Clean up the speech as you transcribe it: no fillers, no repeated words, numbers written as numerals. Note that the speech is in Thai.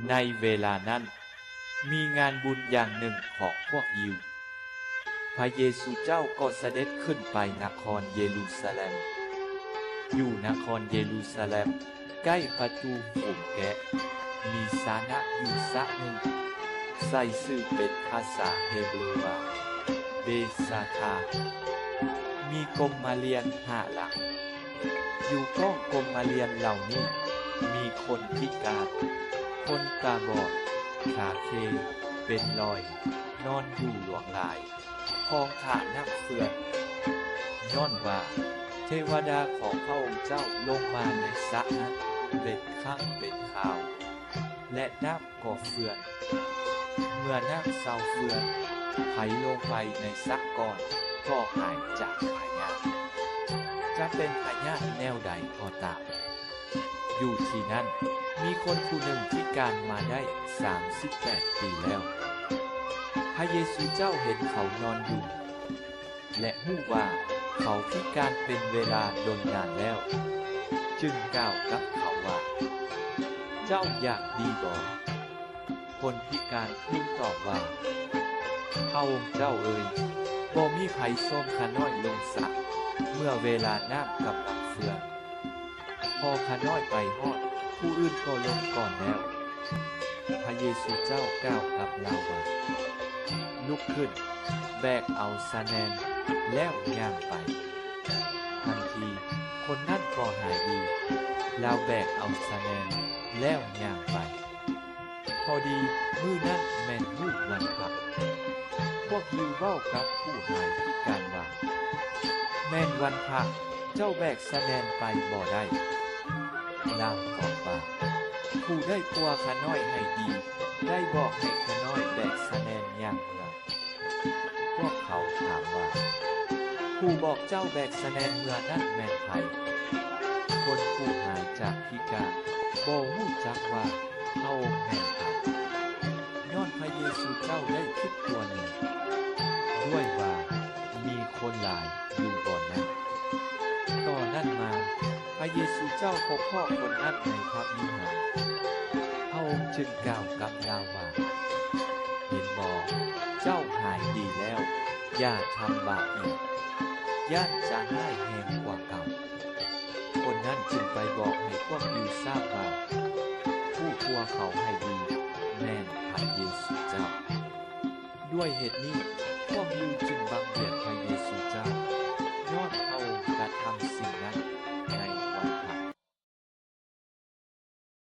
ในเวลานั้นมีงานบุญอย่างหนึ่งของพวกยิวพระเยซูเจ้าก็เสด็จขึ้นไปนครเยรูซาเล็มอยู่นครเยรูซาเล็มใกล้ประตูฝูงแกะมีสานะอยู่สระหนึ่งใส่ชื่อเป็นภาษาเฮบรูว่าเบซาธามีกรมมาเรียน5 หลังอยู่ก้องกรมมาเรียนเหล่านี้มีคนพิการคนตาบอดขาเคเป็นรอยนอนอยู่หลวงหลายพองขานักเฟือนย้อนว่าเทวดาของพระองค์เจ้าลงมาในสระนั้นเป็นข้างเป็นข่าวและน้ำก็เฟือนเมื่อน้ำเศร้าเฟือนไหลลงไปในสระก่อนก็หายจากพยาธิจะเป็นพยาธิแนวใดก็ตามอยู่ที่นั่นมีคนผู้หนึ่งพิการมาได้38 ปีแล้วพระเยซูเจ้าเห็นเขานอนอยู่และฮู้ว่าเขาพิการเป็นเวลาดนนานแล้วจึงกล่าวกับเขาว่าเจ้าอยากดีบ่คนพิการทูลตอบว่าพระองค์เจ้าเอ๋ยบ่มีไผส้มขาน้อยลงสระเมื่อเวลาน้ำกำลังเฟือนพอขาน้อยไปฮอดผู้อื่นก็ลงก่อนแล้วพระเยซูเจ้ากล่าวกับเราว่าลุกขึ้นแบกเอาสะแนนแล้วย่างไปทันทีคนนั่นก็หายดีแล้วแบกเอาสะแนนแล้วย่างไปพอดีมื้อนั้นแม่นมื้อวันพระพวกยิวเว้ากับผู้หายพิการว่าแม่นวันพระเจ้าแบกสะแนนไปบ่ได้ลาวตอบว่าผู้ได้กลัวขาน้อยให้ดีได้บอกให้ขาน้อยแบกสะแนนย่างเมืองพวกเขาถามว่าผู้บอกเจ้าแบกสะแนนเมื่อนั้นแม่นไผคนผู้หายจากพิการบ่ฮู้จักว่าพระองค์แม่นไผย้อนพระเยซูเจ้าได้คิดตัวหนึ่งด้วยว่ามีคนหลายอยู่บ่อนนั้นต่อนนั้นมาพระเยซูเจ้าพบพ่อคนนั้นในพระวิหารพระองค์จึงกล่าวกับเราว่าเห็นบ่เจ้าหายดีแล้วอย่าทำบาปอีกย่านจะให้แห่งกว่าเก่าคนนั้นจึงไปบอกให้พวกยิวทราบว่าผู้กลัวเขาให้ดีแม่นพระเยซูเจ้าด้วยเหตุนี้พวกยิวจึงบังเบียดพระเยซูเจ้าย้อนพระองค์กระทำสิ่งนั้น